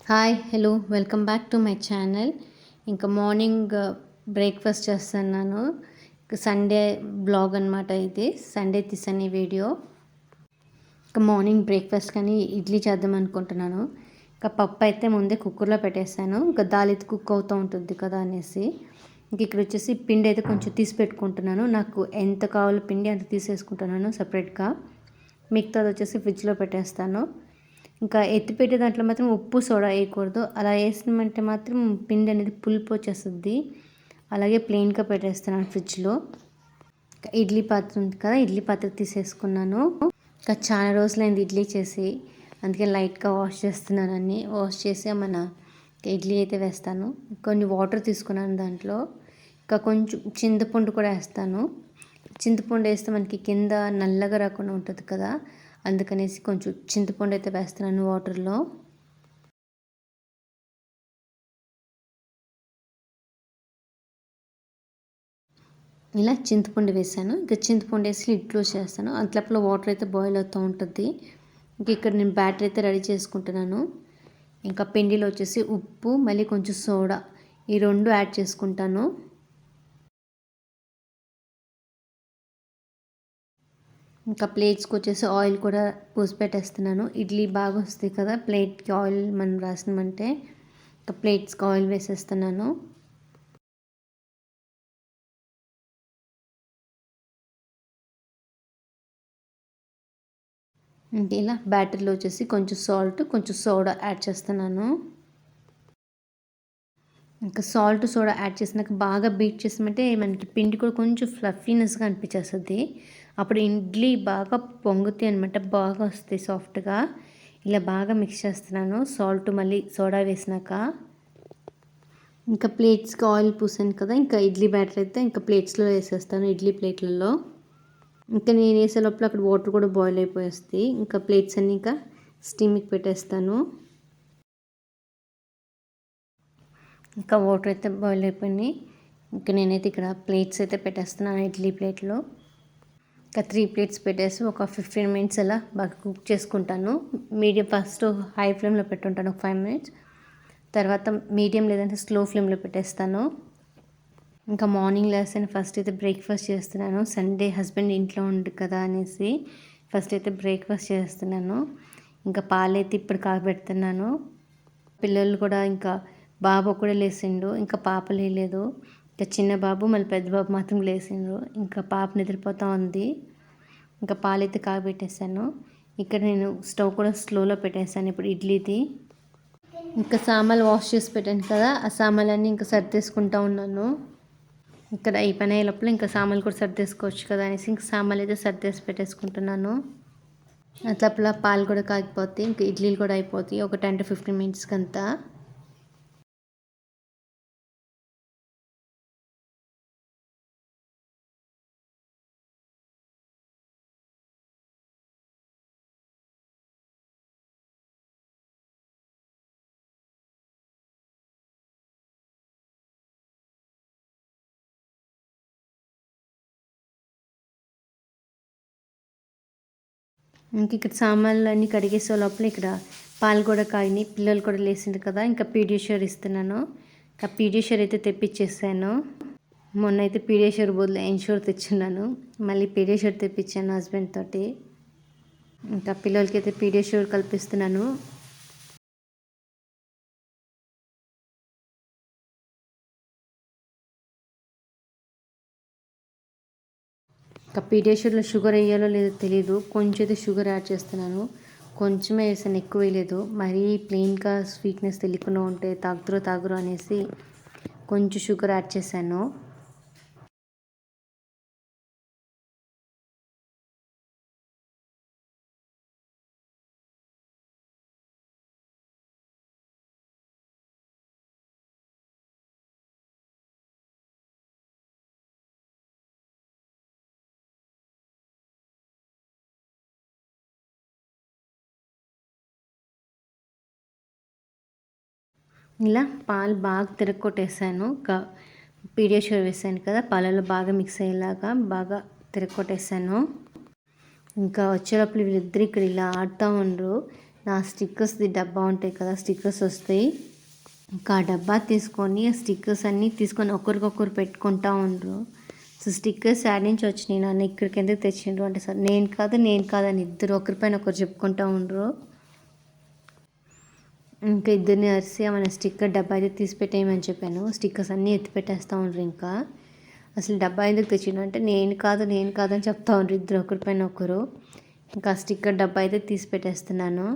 Hi hello welcome back to my channel. ఇంకా morning breakfast చేస్తున్నాను. Sunday blog అనమాట ఇది. సండే తీసని వీడియో. ఇంకా మార్నింగ్ బ్రేక్ఫాస్ట్ కానీ ఇడ్లీ చేద్దాం అనుకుంటున్నాను. ఇంకా పప్పు అయితే ముందే కుక్కర్లో పెట్టేశాను. ఇంకా దాల్ అయితే కుక్ అవుతూ ఉంటుంది కదా అనేసి. ఇంక ఇక్కడ వచ్చేసి పిండి అయితే కొంచెం తీసి పెట్టుకుంటున్నాను. నాకు ఎంత కావాలో పిండి అంత తీసేసుకుంటున్నాను సపరేట్గా. మిగతాది వచ్చేసి ఫ్రిడ్జ్లో పెట్టేస్తాను. ఇంకా ఎత్తిపెట్టే దాంట్లో మాత్రం ఉప్పు సోడా వేయకూడదు. అలా వేసినామంటే మాత్రం పిండి అనేది పులుపు వచ్చేస్తుంది. అలాగే ప్లెయిన్గా పెట్టేస్తున్నాను ఫ్రిడ్జ్లో. ఇడ్లీ పాత్ర ఉంది కదా, ఇడ్లీ పాత్ర తీసేసుకున్నాను. ఇంకా చాలా రోజులైంది ఇడ్లీ చేసి, అందుకే లైట్గా వాష్ చేస్తున్నాను. అన్నీ వాష్ చేసి మన ఇడ్లీ అయితే వేస్తాను. కొన్ని వాటర్ తీసుకున్నాను దాంట్లో. ఇంకా కొంచెం చింతపండు కూడా వేస్తాను. చింతపండు వేస్తే మనకి కింద నల్లగా రాకుండా ఉంటుంది కదా, అందుకనేసి కొంచెం చింతపండు అయితే వేస్తున్నాను వాటర్లో. ఇలా చింతపండు వేసాను. ఇంకా చింతపండు వేసి లిడ్ క్లోజ్ చేస్తాను. అంతలోపల వాటర్ అయితే బాయిల్ అవుతూ ఉంటుంది. ఇంక ఇక్కడ నేను బ్యాటర్ అయితే రెడీ చేసుకుంటున్నాను. ఇంకా పిండిలో వచ్చేసి ఉప్పు, మళ్ళీ కొంచెం సోడా, ఈ రెండు యాడ్ చేసుకుంటాను. ఇంకా ప్లేట్స్కి వచ్చేసి ఆయిల్ కూడా పోసి పెట్టేస్తున్నాను. ఇడ్లీ బాగా వస్తాయి కదా ప్లేట్కి ఆయిల్ మనం రాసినామంటే. ఇంకా ప్లేట్స్కి ఆయిల్ వేసేస్తున్నాను. ఇంక ఇలా బ్యాటర్లో వచ్చేసి కొంచెం సాల్ట్, కొంచెం సోడా యాడ్ చేస్తున్నాను. ఇంకా సాల్ట్ సోడా యాడ్ చేసినాక బాగా బీట్ చేసామంటే మనకి పిండి కూడా కొంచెం ఫ్లఫీనెస్గా అనిపించేస్తుంది. అప్పుడు ఇడ్లీ బాగా పొంగుతాయి అనమాట, బాగా వస్తాయి సాఫ్ట్గా. ఇలా బాగా మిక్స్ చేస్తున్నాను సాల్ట్ మళ్ళీ సోడా వేసినాక. ఇంకా ప్లేట్స్కి ఆయిల్ పూసాను కదా, ఇంకా ఇడ్లీ బ్యాటర్ అయితే ఇంకా ప్లేట్స్లో వేసేస్తాను, ఇడ్లీ ప్లేట్లలో. ఇంకా నేను వేసే లోపల అక్కడ వాటర్ కూడా బాయిల్ అయిపోయి ఇంకా ప్లేట్స్ అన్నీ ఇంకా స్టీమ్కి పెట్టేస్తాను. ఇంకా వాటర్ అయితే బాయిల్ అయిపోయినాయి. ఇంకా నేనైతే ఇక్కడ ప్లేట్స్ అయితే పెట్టేస్తున్నాను ఇడ్లీ ప్లేట్లో. ఇంకా 3 ప్లేట్స్ పెట్టేసి ఒక 15 మినిట్స్ అలా బాగా కుక్ చేసుకుంటాను. మీడియం ఫస్ట్ హై ఫ్లేమ్లో పెట్టుంటాను ఒక 5 మినిట్స్. తర్వాత మీడియం లేదంటే స్లో ఫ్లేమ్లో పెట్టేస్తాను. ఇంకా మార్నింగ్ లేస్తాను ఫస్ట్ అయితే బ్రేక్ఫాస్ట్ చేస్తున్నాను. సండే హస్బెండ్ ఇంట్లో ఉండు కదా అనేసి ఫస్ట్ అయితే బ్రేక్ఫాస్ట్ చేస్తున్నాను. ఇంకా పాలైతే ఇప్పుడు కాగబెడుతున్నాను. పిల్లలు కూడా ఇంకా బాబు కూడా లేచిండు, ఇంకా పాప లేలేదు. ఇంకా చిన్న బాబు మళ్ళీ పెద్ద బాబు మాత్రం లేచిండ్రు. ఇంకా పాప నిద్రపోతూ ఉంది. ఇంకా పాలైతే కాగబెట్టేసాను. ఇక్కడ నేను స్టవ్ కూడా స్లోలో పెట్టేసాను ఇప్పుడు ఇడ్లీది. ఇంకా సామాన్లు వాష్ చేసి పెట్టాను కదా, ఆ సామాన్లన్నీ ఇంకా సర్దేసుకుంటూ ఉన్నాను. ఇక్కడ ఈ పని అయ్యే లోపల ఇంకా సామాన్లు కూడా సర్దేసుకోవచ్చు కదా అనేసి ఇంకా సామాన్లు అయితే సర్దేసి పెట్టేసుకుంటున్నాను. అట్లా పాలు కూడా కాగిపోతాయి, ఇంకా ఇడ్లీలు కూడా అయిపోతాయి ఒక 10 to 15 మినిట్స్కి అంతా. ఇంక ఇక్కడ సామాన్లు అన్నీ కడిగేసే లోపల ఇక్కడ పాలు కూడా కాగినాయి, పిల్లలు కూడా లేచిండ్రు కదా, ఇంకా పీడియాష్యూర్ ఇస్తున్నాను. ఇంకా పీడియాష్యూర్ అయితే తెప్పించేసాను. మొన్న అయితే పీడియాష్యూర్ బదులు ఎన్ష్యూర్ తెచ్చున్నాను. మళ్ళీ పీడియాష్యూర్ తెప్పించాను హస్బెండ్ తోటి. ఇంకా పిల్లలకి అయితే పీడియాష్యూర్ కల్పిస్తున్నాను. ఇంకా పీడియాష్యూర్లో షుగర్ వేయాలో లేదో తెలీదు, కొంచెం అయితే షుగర్ యాడ్ చేస్తున్నాను. కొంచెమే వేసాను, ఎక్కువ వేయలేదు. మరీ ప్లెయిన్గా స్వీట్నెస్ తెలియకుండా ఉంటే తాగురు అనేసి కొంచెం షుగర్ యాడ్ చేశాను. ఇలా పాలు బాగా తిరగొట్టేసాను. పీడియాష్యూర్ వేసాను కదా, పాలలో బాగా మిక్స్ అయ్యేలాగా బాగా తిరగొట్టేసాను. ఇంకా వచ్చేటప్పుడు వీళ్ళిద్దరు ఇక్కడ ఇలా ఆడుతూ ఉండరు. నా స్టిక్కర్స్ది డబ్బా ఉంటాయి కదా, స్టిక్కర్స్ వస్తాయి. ఇంకా ఆ డబ్బా తీసుకొని ఆ స్టిక్కర్స్ అన్నీ తీసుకొని ఒకరికొకరు పెట్టుకుంటా ఉండరు. సో స్టిక్కర్స్ యాడ్ నుంచి వచ్చినాయి, నన్ను ఇక్కడికి ఎందుకు తెచ్చిండ్రు అంటే సార్ నేను కాదు అని ఇద్దరు ఒకరిపైన ఒకరు చెప్పుకుంటూ ఉండరు. ఇంకా ఇద్దరిని అరిసి మన స్టిక్కర్ డబ్బా అయితే తీసి పెట్టేయమని చెప్పాను. స్టిక్కర్స్ అన్నీ ఎత్తి పెట్టేస్తూ ఉండరు. ఇంకా అసలు డబ్బా ఎందుకు తెచ్చిండు అంటే నేను కాదు అని చెప్తా ఉండరు ఇద్దరు ఒకరిపైన ఒకరు. ఇంకా స్టిక్కర్ డబ్బా అయితే తీసి పెట్టేస్తున్నాను.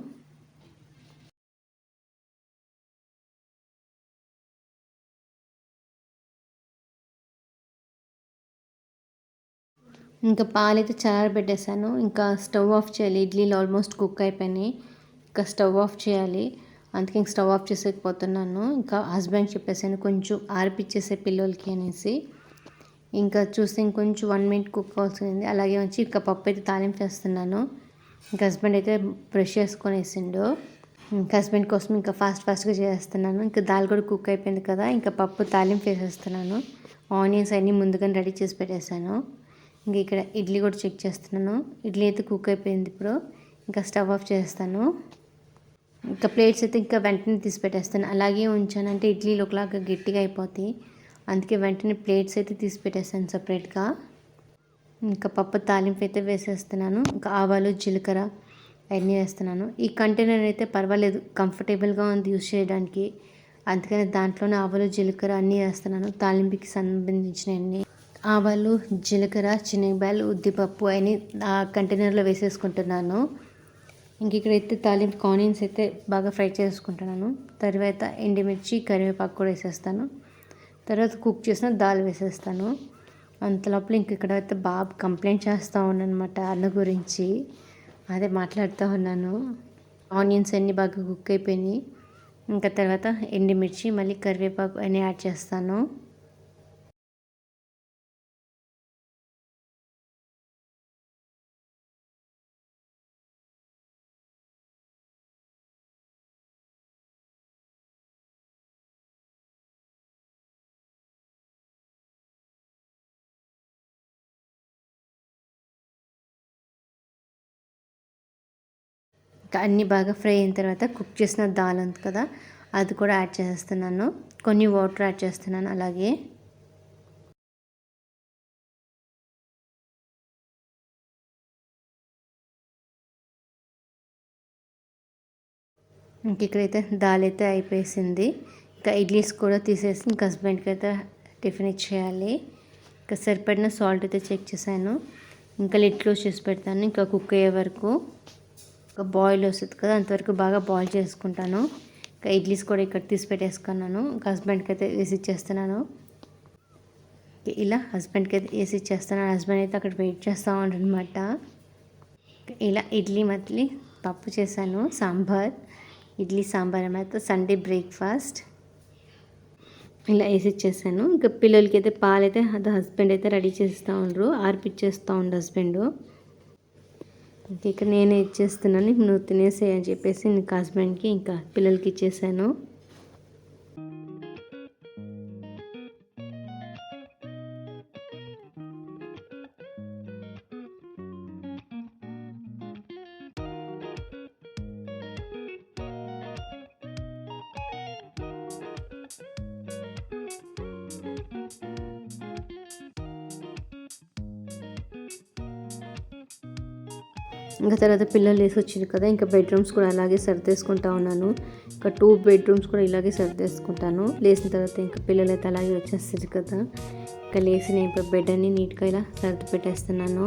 ఇంకా పాలైతే చల్లారబెట్టేసాను. ఇంకా స్టవ్ ఆఫ్ చేయాలి. ఇడ్లీలు ఆల్మోస్ట్ కుక్ అయిపోయినాయి. ఇంకా స్టవ్ ఆఫ్ చేయాలి. అందుకే ఇంక స్టవ్ ఆఫ్ చేసేకపోతున్నాను. ఇంకా హస్బెండ్ చెప్పేసాను కొంచెం ఆర్పిచ్చేసే పిల్లలకి అనేసి. ఇంకా చూస్తే ఇంకొంచెం 1 మినిట్ కుక్ అవుతుంది. అలాగే వచ్చి ఇంకా పప్పు అయితే తాలింపు వేస్తున్నాను. ఇంకా హస్బెండ్ అయితే బ్రష్ చేసుకొని వేసిండు. ఇంకా హస్బెండ్ కోసం ఇంకా ఫాస్ట్గా చేస్తున్నాను. ఇంకా దాల్ కూడా కుక్ అయిపోయింది కదా, ఇంకా పప్పు తాలింపు వేసేస్తున్నాను. ఆనియన్స్ అన్నీ ముందుగానే రెడీ చేసి పెట్టేశాను. ఇంక ఇక్కడ ఇడ్లీ కూడా చెక్ చేస్తున్నాను. ఇడ్లీ అయితే కుక్ అయిపోయింది. ఇప్పుడు ఇంకా స్టవ్ ఆఫ్ చేస్తాను. ఇంకా ప్లేట్స్ అయితే ఇంకా వెంటనే తీసి పెట్టేస్తాను. అలాగే ఉంచానంటే ఇడ్లీలు ఒకలాగా గట్టిగా అయిపోతాయి. అందుకే వెంటనే ప్లేట్స్ అయితే తీసి పెట్టేస్తాను సపరేట్గా. ఇంకా పప్పు తాలింపు అయితే వేసేస్తున్నాను. ఇంకా ఆవాలు జీలకర్ర అవన్నీ వేస్తున్నాను. ఈ కంటైనర్ అయితే పర్వాలేదు, కంఫర్టబుల్గా ఉంది యూస్ చేయడానికి. అందుకని దాంట్లోనే ఆవాలు జీలకర్ర అన్నీ వేస్తున్నాను. తాలింపుకి సంబంధించినవన్నీ ఆవాలు జీలకర్ర శనగబాయలు ఉద్దిపప్పు అని ఆ కంటైనర్లో వేసేసుకుంటున్నాను. ఇంక ఇక్కడైతే తాలింపు ఆనియన్స్ అయితే బాగా ఫ్రై చేసుకుంటున్నాను. తర్వాత ఎండుమిర్చి కరివేపాకు కూడా వేసేస్తాను. తర్వాత కుక్ చేసిన దాల్ వేసేస్తాను. అంతలోపల ఇంక ఇక్కడైతే బాబు కంప్లైంట్ చేస్తూ ఉన్నానమాట అన్న గురించి. అదే మాట్లాడుతూ ఉన్నాను. ఆనియన్స్ అన్నీ బాగా కుక్ అయిపోయినాయి. ఇంకా తర్వాత ఎండుమిర్చి మళ్ళీ కరివేపాకు అన్నీ యాడ్ చేస్తాను. అన్నీ బాగా ఫ్రై అయిన తర్వాత కుక్ చేసిన దాల్ ఉంది కదా, అది కూడా యాడ్ చేస్తున్నాను. కొన్ని వాటర్ యాడ్ చేస్తున్నాను. అలాగే ఇంక ఇక్కడైతే దాల్ అయితే అయిపోయింది. ఇంకా ఇడ్లీస్ కూడా తీసేసి ఇంకా హస్బెండ్కి అయితే టిఫిన్ ఇచ్చేయాలి. ఇంకా సరిపడిన సాల్ట్ అయితే చెక్ చేశాను. ఇంకా లిడ్ క్లోజ్ చేసి పెడతాను. ఇంకా కుక్ అయ్యే వరకు ఒక బాయిల్ వస్తుంది కదా, అంతవరకు బాగా బాయిల్ చేసుకుంటాను. ఇంకా ఇడ్లీస్ కూడా ఇక్కడ తీసి పెట్టేసుకున్నాను. ఇంకా హస్బెండ్కి అయితే వేసి ఇచ్చేస్తున్నాను. ఇలా హస్బెండ్కి అయితే వేసి ఇచ్చేస్తున్నాను. హస్బెండ్ అయితే అక్కడ వెయిట్ చేస్తూ ఉండనమాట. ఇలా ఇడ్లీ మళ్ళీ పప్పు చేశాను, సాంబార్, ఇడ్లీ సాంబార్ అన్నమాట సండే బ్రేక్ఫాస్ట్. ఇలా వేసి ఇచ్చేసాను. ఇంకా పిల్లలకి అయితే పాలైతే అది హస్బెండ్ అయితే రెడీ చేస్తూ ఉండరు, ఆర్పిచ్చేస్తూ ఉండు హస్బెండ్. ఇంక ఇక్కడ నేనే ఇచ్చేస్తున్నాను, నువ్వు తినేసేయి అని చెప్పేసి ఇంకా హస్బెండ్కి ఇంకా పిల్లలకి ఇచ్చేసాను. ఇంకా తర్వాత పిల్లలు వేసి వచ్చింది కదా, ఇంకా బెడ్రూమ్స్ కూడా అలాగే సర్దేసుకుంటా ఉన్నాను. ఇంకా 2 బెడ్రూమ్స్ కూడా ఇలాగే సర్దేసుకుంటాను. లేచిన తర్వాత ఇంకా పిల్లలు అయితే అలాగే వచ్చేస్తుంది కదా, ఇంకా లేచి నేను ఇప్పుడు బెడ్ అన్ని నీట్గా ఇలా సర్ది పెట్టేస్తున్నాను.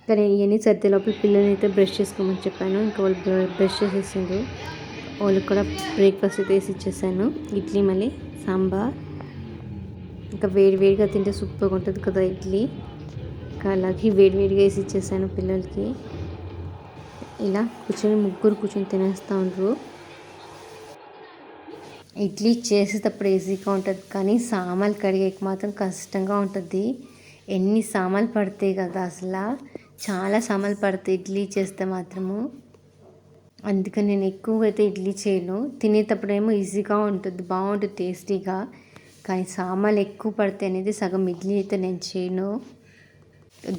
కానీ ఇవన్నీ సర్దే లోపల పిల్లల్ని అయితే బ్రష్ చేసుకోమని చెప్పాను. ఇంకా వాళ్ళు బ్రష్ చేసేసిండ్రు. వాళ్ళకి కూడా బ్రేక్ఫాస్ట్ అయితే వేసి ఇచ్చేసాను. ఇడ్లీ మళ్ళీ సాంబార్. ఇంకా వేడిగా తింటే సూపర్గా ఉంటుంది కదా ఇడ్లీ. ఇంకా అలాగే వేడిగా వేసి ఇచ్చేసాను పిల్లలకి. ఇలా ముగ్గురు కూర్చొని తినేస్తూ ఉంటారు. ఇడ్లీ చేసేటప్పుడు ఈజీగా ఉంటుంది, కానీ సామాన్లు కడిగేకి మాత్రం కష్టంగా ఉంటుంది. ఎన్ని సామాన్లు పడతాయి కదా, అసలు చాలా సామాన్లు పడతాయి ఇడ్లీ చేస్తే మాత్రము. అందుకని నేను ఎక్కువగా అయితే ఇడ్లీ చేయను. తినేటప్పుడేమో ఈజీగా ఉంటుంది, బాగుంటుంది టేస్టీగా. కానీ సామాన్లు ఎక్కువ పడితే అనేది సగం ఇడ్లీ అయితే నేను చేయను.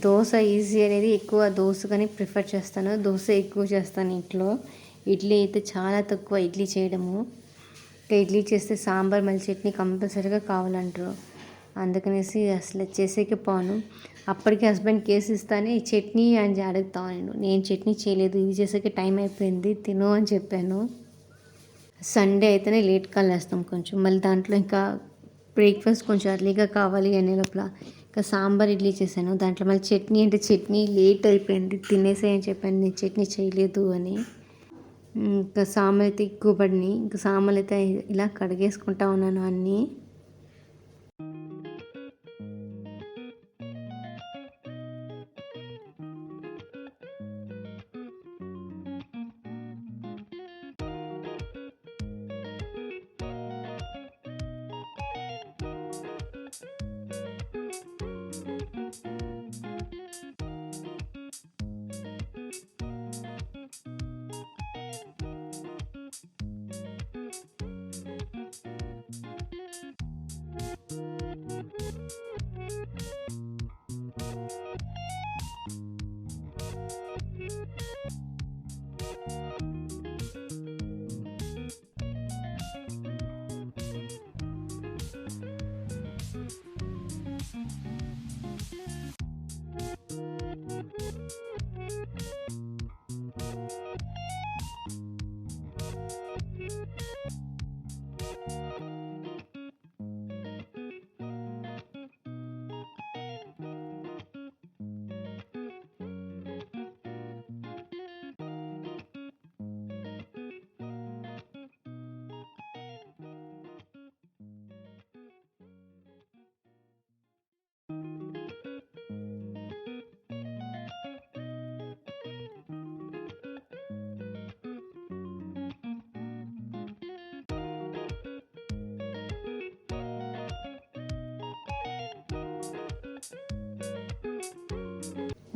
దోశ ఈజీ అనేది ఎక్కువ దోశగానే ప్రిఫర్ చేస్తాను. దోశ ఎక్కువ చేస్తాను ఇంట్లో. ఇడ్లీ అయితే చాలా తక్కువ ఇడ్లీ చేయడము. ఇంకా ఇడ్లీ చేస్తే సాంబార్ మళ్ళీ చట్నీ కంపల్సరీగా కావాలంటారు. అందుకనేసి అసలు చేసేకే పోను. అప్పటికి హస్బెండ్ కేసు ఇస్తానే ఈ చట్నీ అని అడుగుతాను. నేను చట్నీ చేయలేదు, ఇది చేసేకే టైం అయిపోయింది, తిను అని చెప్పాను. సండే అయితేనే లేట్గా లేస్తాం కొంచెం. మళ్ళీ దాంట్లో ఇంకా బ్రేక్ఫాస్ట్ కొంచెం ఎర్లీగా కావాలి అనే లోపల ఇంకా సాంబార్ ఇడ్లీ చేశాను. దాంట్లో మళ్ళీ చట్నీ అంటే చట్నీ లేట్ అయిపోయింది, తినేసేయని చెప్పాను, నేను చట్నీ చేయలేదు అని. ఇంకా సాంబార్ అయితే ఎక్కువ పడినాయి. ఇంకా సాంబార్ అయితే ఇలా కడిగేసుకుంటా ఉన్నాను అన్నీ.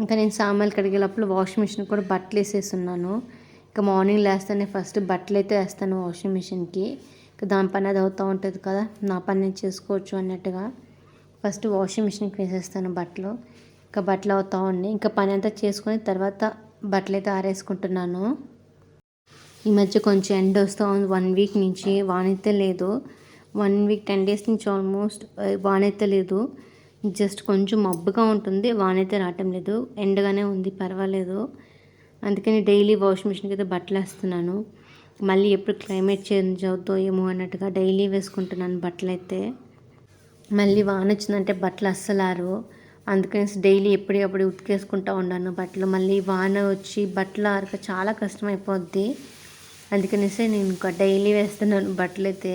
ఇంకా నేను సామాన్లు కడిగేటప్పుడు వాషింగ్ మిషన్ కూడా బట్టలు వేసేస్తున్నాను. ఇంకా మార్నింగ్ లేస్తానే ఫస్ట్ బట్టలు అయితే వేస్తాను వాషింగ్ మిషన్కి. ఇంకా దాని పని అది అవుతూ ఉంటుంది కదా, నా పని నేను చేసుకోవచ్చు అన్నట్టుగా ఫస్ట్ వాషింగ్ మిషన్కి వేసేస్తాను బట్టలు. ఇంకా బట్టలు అవుతూ ఉన్నాయి. ఇంకా పని అంతా చేసుకొని తర్వాత బట్టలు అయితే ఆరేసుకుంటున్నాను. ఈ మధ్య కొంచెం ఎండ వస్తూ ఉంది. 1 వీక్ నుంచి వానైతే లేదు. 1 వీక్ 10 డేస్ నుంచి ఆల్మోస్ట్ వానైతే లేదు. జస్ట్ కొంచెం మబ్బుగా ఉంటుంది, వానైతే రావటం లేదు. ఎండగానే ఉంది, పర్వాలేదు. అందుకని డైలీ వాషింగ్ మిషన్కి అయితే బట్టలు వేస్తున్నాను. మళ్ళీ ఎప్పుడు క్లైమేట్ చేంజ్ అవుతుందో ఏమో అన్నట్టుగా డైలీ వేసుకుంటున్నాను బట్టలు అయితే. మళ్ళీ వాన వచ్చిందంటే బట్టలు అస్సలు ఆరవు. అందుకనేసి డైలీ ఎప్పటికప్పుడు ఉతికేసుకుంటూ ఉన్నాను బట్టలు. మళ్ళీ వాన వచ్చి బట్టలు ఆరక చాలా కష్టం అయిపోద్ది. అందుకనేసి నేను ఇంకా డైలీ వేస్తున్నాను బట్టలు అయితే.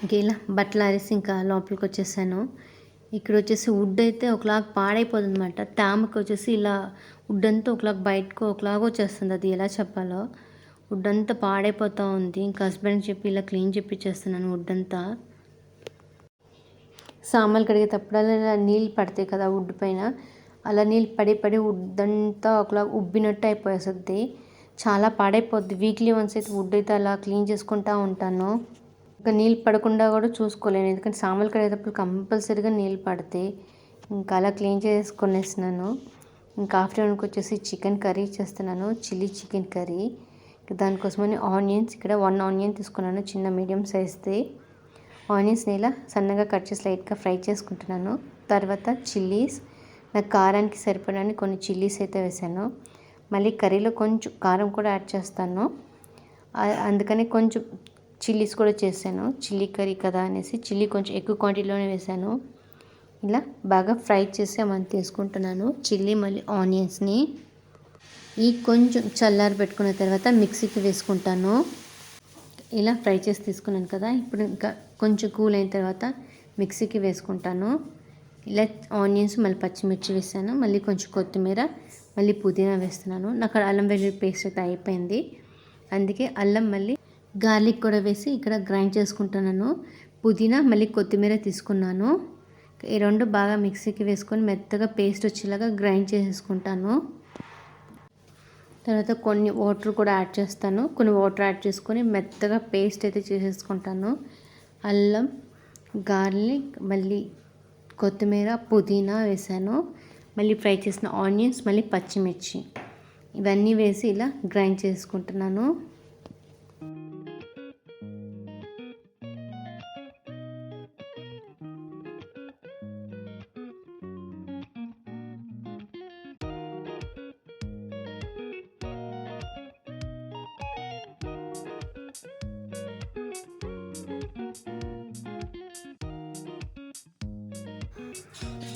ఇంక ఇలా బట్టలు ఆరేసి ఇంకా లోపలికి వచ్చేసాను. ఇక్కడ వచ్చేసి వుడ్ అయితే ఒకలాగా పాడైపోతుంది అనమాట. ట్యామ్కి వచ్చేసి ఇలా వుడ్ అంతా ఒకలాగా బయటకు ఒకలాగా వచ్చేస్తుంది. అది ఎలా చెప్పాలో, వుడ్ అంతా పాడైపోతూ ఉంది. ఇంకా హస్బెండ్కి చెప్పి ఇలా క్లీన్ చేపిచ్చేస్తున్నాను వుడ్ అంతా. సామాన్లు కడిగేటప్పుడల్లా ఇలా నీళ్ళు పడతాయి కదా వుడ్ పైన, అలా నీళ్ళు పడి పడి వుడ్ అంతా ఒకలా ఉబ్బినట్టు అయిపోయేస్తుంది. చాలా పాడైపోద్ది. వీక్లీ వన్స్ అయితే వుడ్ అయితే అలా క్లీన్ చేసుకుంటూ ఉంటాను. ఇంకా నీళ్ళు పడకుండా కూడా చూసుకోలేను, ఎందుకంటే సామాన్లు కడిగేటప్పుడు కంపల్సరీగా నీళ్ళు పడతాయి. ఇంకా అలా క్లీన్ చేసుకునేస్తున్నాను. ఇంకా ఆఫ్టర్నూన్కి వచ్చేసి చికెన్ కర్రీ చేస్తున్నాను, చిల్లీ చికెన్ కర్రీ. దానికోసమని ఆనియన్స్ ఇక్కడ 1 ఆనియన్ తీసుకున్నాను, చిన్న మీడియం సైజ్ది. ఆనియన్స్ని ఇలా సన్నగా కట్ చేసి లైట్గా ఫ్రై చేసుకుంటున్నాను. తర్వాత చిల్లీస్, నాకు కారానికి సరిపడని కొన్ని చిల్లీస్ అయితే వేసాను. మళ్ళీ కర్రీలో కొంచెం కారం కూడా యాడ్ చేస్తాను, అందుకని కొంచెం చిల్లీస్ కూడా చేశాను. చిల్లీ కర్రీ కదా అనేసి చిల్లీ కొంచెం ఎక్కువ క్వాంటిటీలోనే వేసాను. ఇలా బాగా ఫ్రై చేసి మనం తీసుకుంటున్నాను చిల్లీ మళ్ళీ ఆనియన్స్ని. ఈ కొంచెం చల్లారి పెట్టుకున్న తర్వాత మిక్సీకి వేసుకుంటాను. ఇలా ఫ్రై చేసి తీసుకున్నాను కదా, ఇప్పుడు ఇంకా కొంచెం కూల్ అయిన తర్వాత మిక్సీకి వేసుకుంటాను. ఇలా ఆనియన్స్ మళ్ళీ పచ్చిమిర్చి వేసాను, మళ్ళీ కొంచెం కొత్తిమీర, మళ్ళీ పుదీనా వేస్తున్నాను. నాకు అల్లం వెల్లుల్లి పేస్ట్ అయితే అయిపోయింది, అందుకే అల్లం మళ్ళీ గార్లిక్ కూడా వేసి ఇక్కడ గ్రైండ్ చేసుకుంటున్నాను. పుదీనా మళ్ళీ కొత్తిమీర తీసుకున్నాను. ఈ రెండు బాగా మిక్సీకి వేసుకొని మెత్తగా పేస్ట్ వచ్చేలాగా గ్రైండ్ చేసేసుకుంటాను. తర్వాత కొన్ని వాటర్ కూడా యాడ్ చేస్తాను. కొన్ని వాటర్ యాడ్ చేసుకొని మెత్తగా పేస్ట్ అయితే చేసేసుకుంటాను. అల్లం, గార్లిక్, మళ్ళీ కొత్తిమీర, పుదీనా వేసాను. మళ్ళీ ఫ్రై చేసిన ఆనియన్స్, మళ్ళీ పచ్చిమిర్చి ఇవన్నీ వేసి ఇలా గ్రైండ్ చేసుకుంటున్నాను.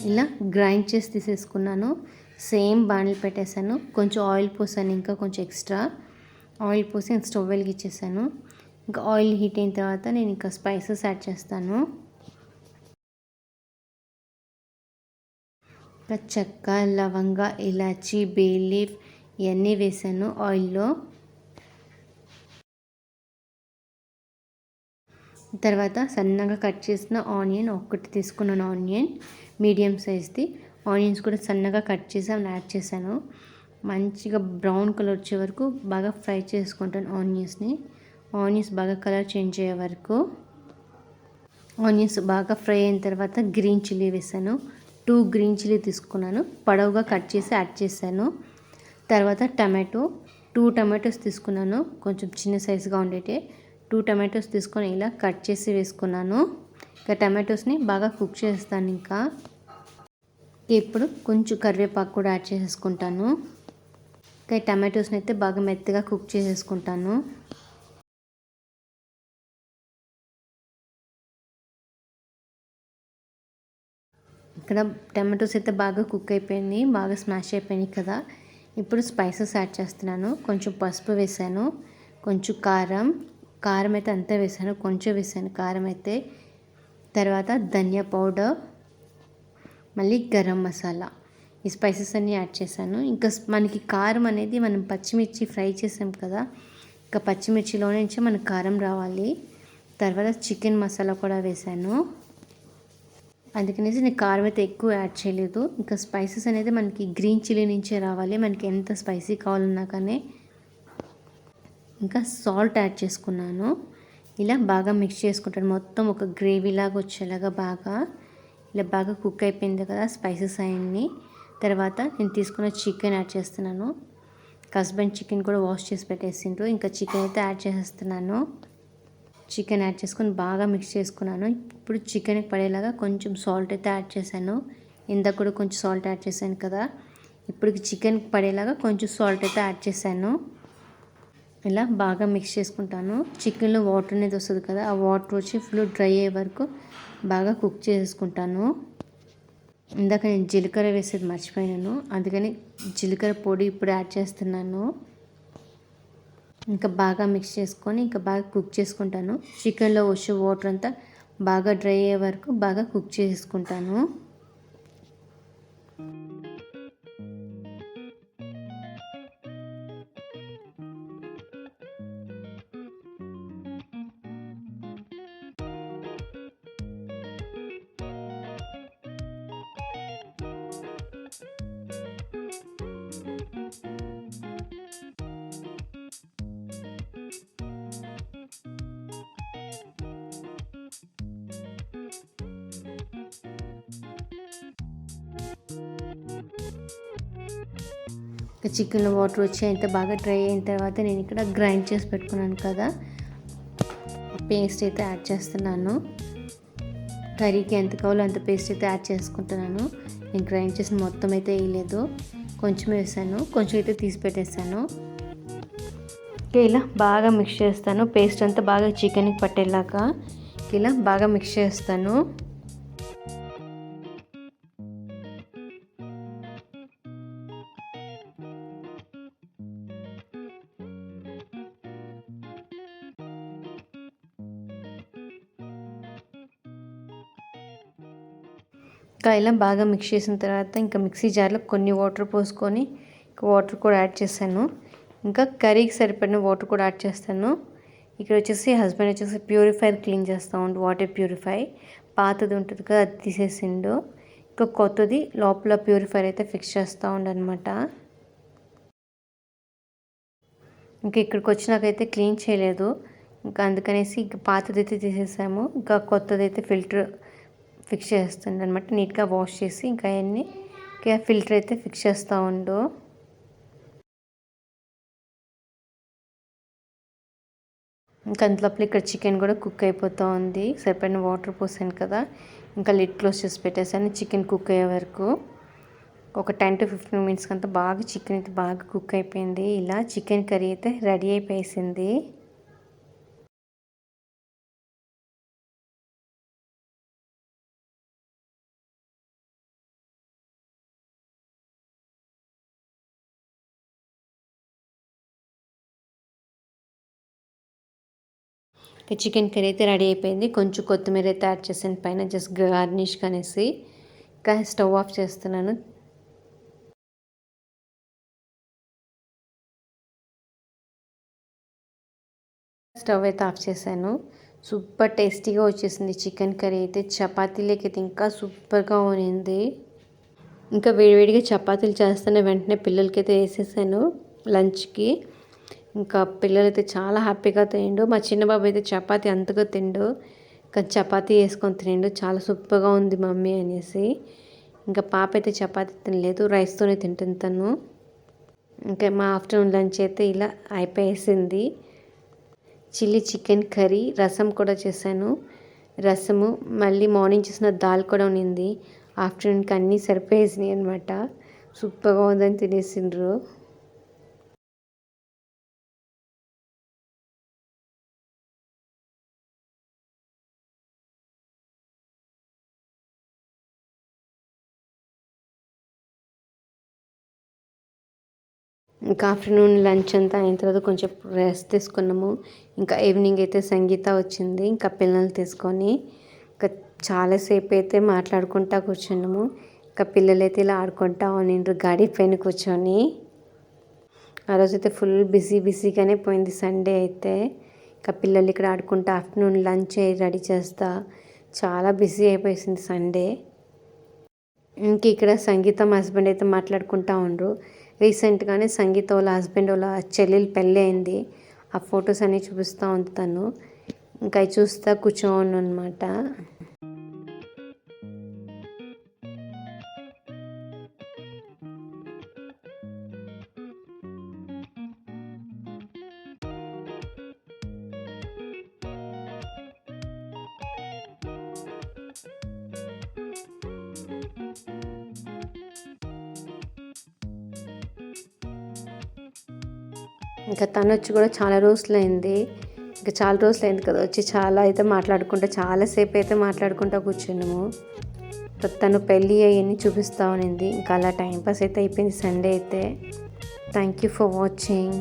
ఇలా గ్రైండ్ చేసి తీసేసుకున్నాను. సేమ్ బాణలు పెట్టేశాను. కొంచెం ఆయిల్ పోసాను, ఇంకా కొంచెం ఎక్స్ట్రా ఆయిల్ పోసి స్టవ్ వెలిగించేసాను. ఇంకా ఆయిల్ హీట్ అయిన తర్వాత నేను ఇంకా స్పైసెస్ యాడ్ చేస్తాను. ఇంకా చెక్క, లవంగ, ఇలాచి, బే లీఫ్ ఇవన్నీ వేసాను ఆయిల్లో. తర్వాత సన్నగా కట్ చేసిన ఆనియన్ ఒకటి తీసుకున్నాను. ఆనియన్ మీడియం సైజ్ది ఆనియన్స్ కూడా సన్నగా కట్ చేసి యాడ్ చేశాను. మంచిగా బ్రౌన్ కలర్ వచ్చే వరకు బాగా ఫ్రై చేసుకుంటాను ఆనియన్స్ బాగా కలర్ చేంజ్ అయ్యే వరకు. ఆనియన్స్ బాగా ఫ్రై అయిన తర్వాత గ్రీన్ చిల్లీ వేసాను. 2 గ్రీన్ చిల్లీ తీసుకున్నాను, పొడవుగా కట్ చేసి యాడ్ చేశాను. తర్వాత టూ టమాటోస్ తీసుకున్నాను, కొంచెం చిన్న సైజుగా ఉండేటే 2 టమాటోస్ తీసుకొని ఇలా కట్ చేసి వేసుకున్నాను. ఇంకా టమాటోస్ని బాగా కుక్ చేస్తాను. ఇంకా ఇప్పుడు కొంచెం కరివేపాకు కూడా యాడ్ చేసేసుకుంటాను. ఇంకా టమాటోస్ని అయితే బాగా మెత్తగా కుక్ చేసేసుకుంటాను. ఇక్కడ టమాటోస్ అయితే బాగా కుక్ అయిపోయింది, బాగా స్మాష్ అయిపోయినాయి కదా. ఇప్పుడు స్పైసెస్ యాడ్ చేస్తున్నాను. కొంచెం పసుపు వేసాను, కొంచెం కారం అయితే అంతే వేసాను, కొంచెం వేసాను కారం అయితే. తర్వాత ధనియా పౌడర్, మళ్ళీ గరం మసాలా, ఈ స్పైసెస్ అన్నీ యాడ్ చేశాను. ఇంకా మనకి కారం అనేది మనం పచ్చిమిర్చి ఫ్రై చేసాం కదా, ఇంకా పచ్చిమిర్చిలో నుంచి మనకు కారం రావాలి. తర్వాత చికెన్ మసాలా కూడా వేసాను, అందుకనేసి నేను కారం అయితే ఎక్కువ యాడ్ చేయలేదు. ఇంకా స్పైసెస్ అనేది మనకి గ్రీన్ చిల్లీ నుంచే రావాలి, మనకి ఎంత స్పైసీ కావాలన్నా కానీ. ఇంకా సాల్ట్ యాడ్ చేసుకున్నాను. ఇలా బాగా మిక్స్ చేసుకుంటాను. మొత్తం ఒక గ్రేవీ లాగా వచ్చేలాగా ఇలా బాగా కుక్ అయిపోయింది కదా స్పైసెస్ అన్నీ. తర్వాత నేను తీసుకున్న చికెన్ యాడ్ చేస్తున్నాను. హస్బెండ్ చికెన్ కూడా వాష్ చేసి పెట్టేసిండ్రు. ఇంకా చికెన్ అయితే యాడ్ చేసేస్తున్నాను. చికెన్ యాడ్ చేసుకొని బాగా మిక్స్ చేసుకున్నాను. ఇప్పుడు చికెన్కి పడేలాగా కొంచెం సాల్ట్ అయితే యాడ్ చేశాను. ఇందాక కూడా కొంచెం సాల్ట్ యాడ్ చేశాను కదా, ఇప్పుడు చికెన్కి పడేలాగా కొంచెం సాల్ట్ అయితే యాడ్ చేశాను. ఇలా బాగా మిక్స్ చేసుకుంటాను. చికెన్లో వాటర్ అనేది వస్తుంది కదా, ఆ వాటర్ వచ్చి ఫుల్ డ్రై అయ్యే వరకు బాగా కుక్ చేసుకుంటాను. ఇందాక నేను జీలకర్ర వేసేది మర్చిపోయాను, అందుకని జీలకర్ర పొడి ఇప్పుడు యాడ్ చేస్తున్నాను. ఇంకా బాగా మిక్స్ చేసుకొని ఇంకా బాగా కుక్ చేసుకుంటాను. చికెన్లో వచ్చే వాటర్ అంతా బాగా డ్రై అయ్యే వరకు బాగా కుక్ చేసుకుంటాను. చికెన్లో వాటర్ వచ్చి అయితే బాగా డ్రై అయిన తర్వాత నేను ఇక్కడ గ్రైండ్ చేసి పెట్టుకున్నాను కదా పేస్ట్ అయితే యాడ్ చేస్తున్నాను. కర్రీకి ఎంత కావాలో అంత పేస్ట్ అయితే యాడ్ చేసుకుంటున్నాను. నేను గ్రైండ్ చేసిన మొత్తం అయితే వేయలేదు, కొంచెం వేసాను, కొంచెం అయితే తీసి పెట్టేస్తాను. ఇలా బాగా మిక్స్ చేస్తాను. పేస్ట్ అంతా బాగా చికెన్కి పట్టేలాగా ఇలా బాగా మిక్స్ చేస్తాను. ఇంకా ఇలా బాగా మిక్స్ చేసిన తర్వాత ఇంకా మిక్సీ జార్లో కొన్ని వాటర్ పోసుకొని వాటర్ కూడా యాడ్ చేశాను. ఇంకా కర్రీకి సరిపడిన వాటర్ కూడా యాడ్ చేస్తాను. ఇక్కడ వచ్చేసి హస్బెండ్ వచ్చేసి ప్యూరిఫైర్ క్లీన్ చేస్తూ ఉండు, వాటర్ ప్యూరిఫై. పాతది ఉంటుంది కదా అది తీసేసిండు. ఇంకా కొత్తది లోపల ప్యూరిఫైర్ అయితే ఫిక్స్ చేస్తూ ఉండనమాట. ఇంకా ఇక్కడికి వచ్చినాకైతే క్లీన్ చేయలేదు, ఇంకా అందుకనేసి ఇంకా పాతది అయితే తీసేసాము. ఇంకా కొత్తది అయితే ఫిల్టర్ ఫిక్స్ చేస్తుండే అనమాట. నీట్గా వాష్ చేసి ఇంకా అవన్నీ ఇంకా ఫిల్టర్ అయితే ఫిక్స్ చేస్తూ ఉండు. ఇంకా అంతలోపల ఇక్కడ చికెన్ కూడా కుక్ అయిపోతూ ఉంది. సరిపడిన వాటర్ పోసాను కదా, ఇంకా లిడ్ క్లోజ్ చేసి పెట్టేసాను చికెన్ కుక్ అయ్యే వరకు. ఒక 10 to 15 మినిట్స్ అంతా బాగా చికెన్ అయితే బాగా కుక్ అయిపోయింది. ఇలా చికెన్ కర్రీ అయితే రెడీ అయిపోయింది. చికెన్ కర్రీ అయితే రెడీ అయిపోయింది. కొంచెం కొత్తిమీర అయితే యాడ్ చేసాను పైన జస్ట్ గార్నిష్ అనేసి. ఇంకా స్టవ్ ఆఫ్ చేస్తున్నాను. స్టవ్ అయితే ఆఫ్ చేశాను. సూపర్ టేస్టీగా వచ్చేసింది చికెన్ కర్రీ అయితే. చపాతీలోకి అయితే ఇంకా సూపర్గా ఉన్నింది. ఇంకా వేడివేడిగా చపాతీలు చేస్తూనే వెంటనే పిల్లలకైతే వేసేసాను లంచ్కి. ఇంకా పిల్లలైతే చాలా హ్యాపీగా తిండు. మా చిన్న బాబు అయితే చపాతీ అంతగా తిండు, ఇంకా చపాతీ వేసుకొని తిండు. చాలా సూపర్గా ఉంది మమ్మీ అనేసి. ఇంకా పాప అయితే చపాతీ తినలేదు, రైస్తోనే తింటుంది తను. ఇంకా మా ఆఫ్టర్నూన్ లంచ్ అయితే ఇలా అయిపోయేసింది. చిల్లీ చికెన్ కర్రీ, రసం కూడా చేశాను. రసము మళ్ళీ మార్నింగ్ చేసిన దాల్ కూడా ఉన్నింది. ఆఫ్టర్నూన్కి అన్నీ సరిపోయేసినాయి అనమాట. సూపర్గా ఉందని తినేసిండ్రు. ఇంకా ఆఫ్టర్నూన్ లంచ్ అంతా అయిన తర్వాత కొంచెం రెస్ట్ తీసుకున్నాము. ఇంకా ఈవినింగ్ అయితే సంగీత వచ్చింది ఇంకా పిల్లల్ని తీసుకొని. ఇంకా చాలాసేపు అయితే మాట్లాడుకుంటా కూర్చున్నాము. ఇంకా పిల్లలైతే ఇలా ఆడుకుంటా ఉనిండ్రు గాడి పైన కూర్చొని. ఆ రోజైతే ఫుల్ బిజీగానే పోయింది సండే అయితే. ఇంకా పిల్లలు ఇక్కడ ఆడుకుంటా ఆఫ్టర్నూన్ లంచ్ రెడీ చేస్తా చాలా బిజీ అయిపోయింది సండే. ఇంక ఇక్కడ సంగీత హస్బెండ్ అయితే మాట్లాడుకుంటా ఉండ్రు. రీసెంట్గానే సంగీత వాళ్ళ హస్బెండ్ వాళ్ళ చెల్లెలు పెళ్ళి అయింది. ఆ ఫొటోస్ అన్నీ చూపిస్తూ ఉంది తను. ఇంకా చూస్తా కూర్చోను అనమాట. ఇంకా తను వచ్చి కూడా చాలా రోజులైంది. ఇంకా చాలా రోజులైంది కదా వచ్చి, చాలా అయితే మాట్లాడుకుంటా చాలాసేపు అయితే మాట్లాడుకుంటా కూర్చున్నాము. తను పెళ్ళి అవన్నీ చూపిస్తూ ఉన్నింది. ఇంకా అలా టైంపాస్ అయితే అయిపోయింది సండే అయితే. Thank you for watching.